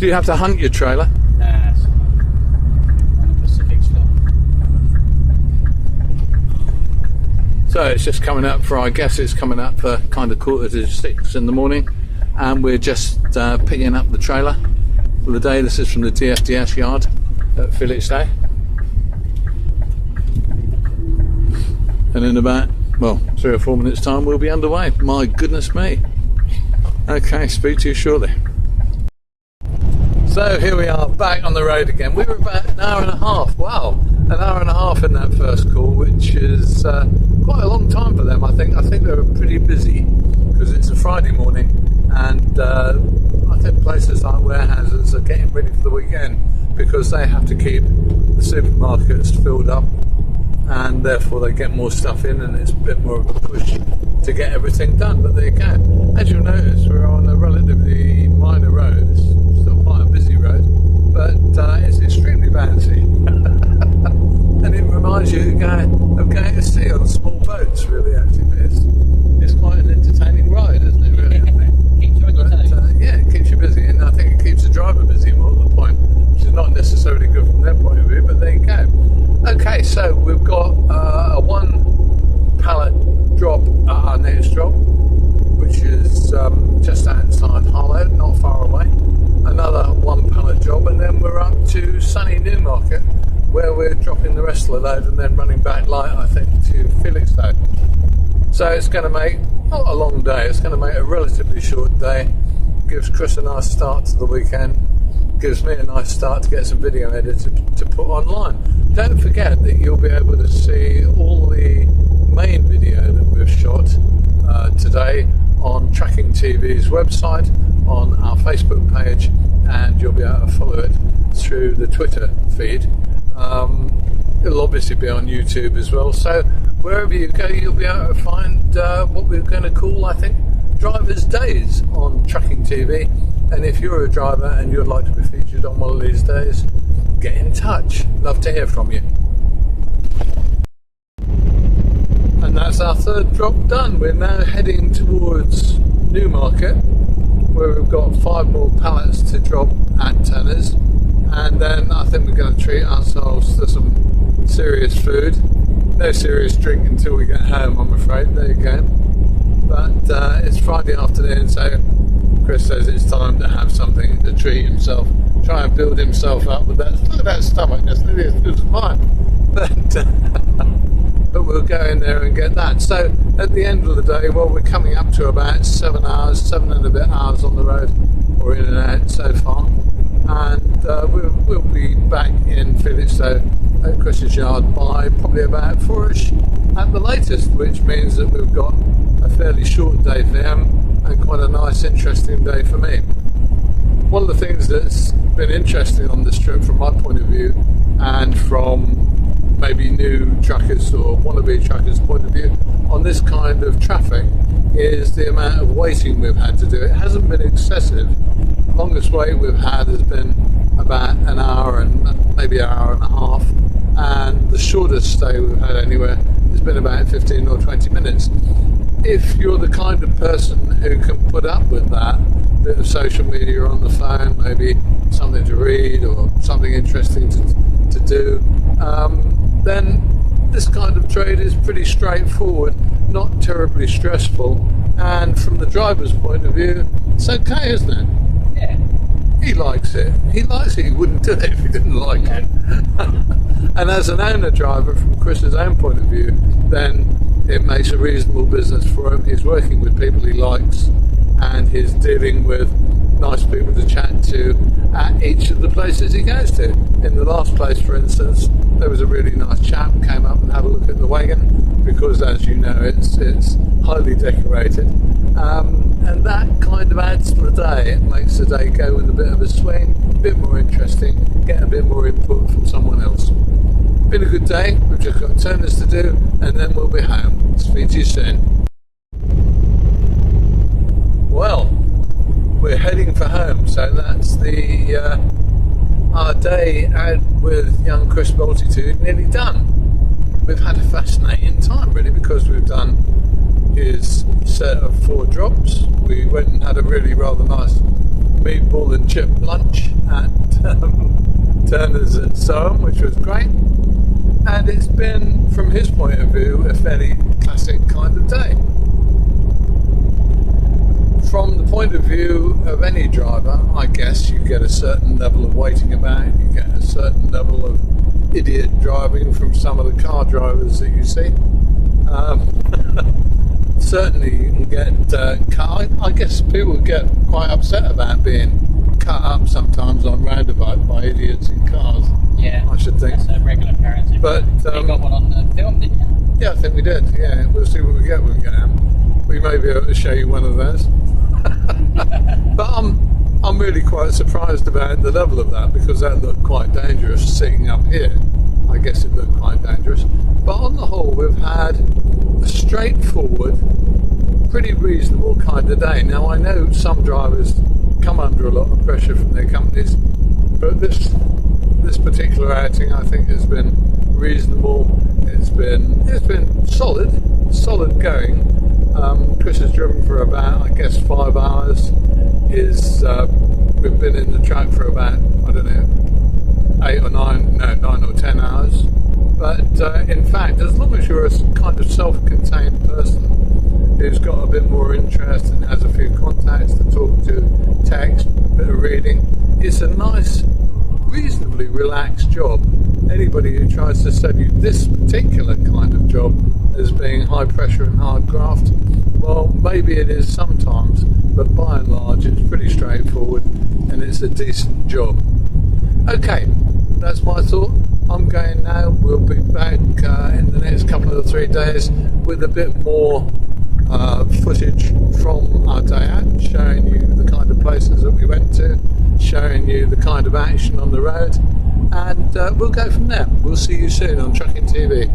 Do you have to hunt your trailer? Nah, it's on a Pacific slot. So it's just coming up for, I guess it's coming up for kind of 5:45 in the morning, and we're just picking up the trailer for the day. This is from the DFDS yard at Felixstowe. And in about, well, 3 or 4 minutes time we'll be underway. My goodness me. Okay, speak to you shortly. So here we are back on the road again. We were about an hour and a half. Wow, an hour and a half in that first call, which is quite a long time for them. I think they were pretty busy because it's a Friday morning, and I think places like warehouses are getting ready for the weekend because they have to keep the supermarkets filled up, and therefore they get more stuff in, and it's a bit more of a push to get everything done. But there you go. As you'll notice, we're on a relatively minor road. It's still quite a busy road, but it's extremely bouncy. And it reminds you of going to sea on small boats, really, actually. It's quite an entertaining ride, isn't it, really, I think? Keeps you on your toes. Yeah, it keeps you busy, and I think it keeps the driver busy more at the point, which is not necessarily good from their point of view, but there you go. Okay, so we've got a 1 pallet drop at our next drop, which is just outside Harlow, not far away. Another 1 pallet job, and then we're up to sunny Newmarket, where we're dropping the rest of the load and then running back light, I think, to Felixstowe. So it's going to make not a long day, it's going to make a relatively short day. Gives Chris a nice start to the weekend, gives me a nice start to get some video edited to put online. Don't forget that you'll be able to see all the main video that we've shot today on Tracking TV's website, on our Facebook page, and you'll be able to follow it through the Twitter feed. It'll obviously be on YouTube as well, so wherever you go you'll be able to find what we're going to call, I think, Drivers' Days on Tracking TV. And if you're a driver and you'd like to be featured on one of these days, get in touch. Love to hear from you. And that's our 3rd drop done. We're now heading towards Newmarket, where we've got 5 more pallets to drop at Turner's, and then I think we're going to treat ourselves to some serious food. No serious drink until we get home, I'm afraid. There you go. But it's Friday afternoon, so Chris says it's time to have something to treat himself, try and build himself up with that. Look at that stomach, that's nearly as good as mine. But we'll go in there and get that. So at the end of the day, well, we're coming up to about 7 hours, 7 and a bit hours on the road, or in and out so far. And we'll be back in Felixstowe at Chris's yard by probably about 4ish at the latest, which means that we've got a fairly short day for him and quite a nice, interesting day for me. One of the things that's been interesting on this trip from my point of view, and from maybe new truckers or wannabe truckers' point of view on this kind of traffic, is the amount of waiting we've had to do. It hasn't been excessive. The longest wait we've had has been about an hour and maybe an hour and a half, and the shortest stay we've had anywhere has been about 15 or 20 minutes. If you're the kind of person who can put up with that, bit of social media on the phone, maybe something to read or something interesting to do, then this kind of trade is pretty straightforward, not terribly stressful, and from the driver's point of view, it's okay, isn't it? Yeah. He likes it. He likes it. He wouldn't do it if he didn't like it. And as an owner driver, from Chris's own point of view, then it makes a reasonable business for him. He's working with people he likes, and he's dealing with nice people to chat to at each of the places he goes to. In the last place, for instance, there was a really nice chap who came up and had a look at the wagon, because as you know, it's highly decorated, and that kind of adds to the day. It makes the day go with a bit of a swing, a bit more interesting, get a bit more input from someone else. Been a good day. We've just got turners to do, and then we'll be home. Speak to you soon. Well, we're heading for home, so that's the our day out with young Chris Bultitude nearly done. We've had a fascinating time, really, because we've done his set of 4 drops. We went and had a really rather nice meatball and chip lunch at Turner's at Soham, which was great. And it's been, from his point of view, a fairly classic kind of day. From the point of view of any driver, I guess you get a certain level of waiting about, you get a certain level of idiot driving from some of the car drivers that you see. Certainly you can get cut. I guess people get quite upset about being cut up sometimes on roundabout by idiots in cars. Yeah, I should think. That's a regular occurrence. But you got one on the film, didn't you? Yeah, I think we did. Yeah, we'll see what we get when we get them. We may be able to show you one of those. But I'm really quite surprised about the level of that, because that looked quite dangerous sitting up here. I guess it looked quite dangerous. But on the whole, we've had a straightforward, pretty reasonable kind of day. Now, I know some drivers come under a lot of pressure from their companies, but this particular outing, I think, has been reasonable. It's been solid going. Chris has driven for about, I guess, 5 hours. We've been in the track for about, I don't know, 9 or 10 hours. But in fact, as long as you're a kind of self-contained person who's got a bit more interest and has a few contacts to talk to, text, a bit of reading, it's a nice, reasonably relaxed job. Anybody who tries to sell you this particular kind of job as being high pressure and hard graft, well, maybe it is sometimes, but by and large it's pretty straightforward and it's a decent job. Okay, that's my thought. I'm going now. We'll be back in the next couple of 3 days with a bit more footage from our day out, showing you the kind of places that we went to, showing you the kind of action on the road, and we'll go from there. We'll see you soon on Trucking TV.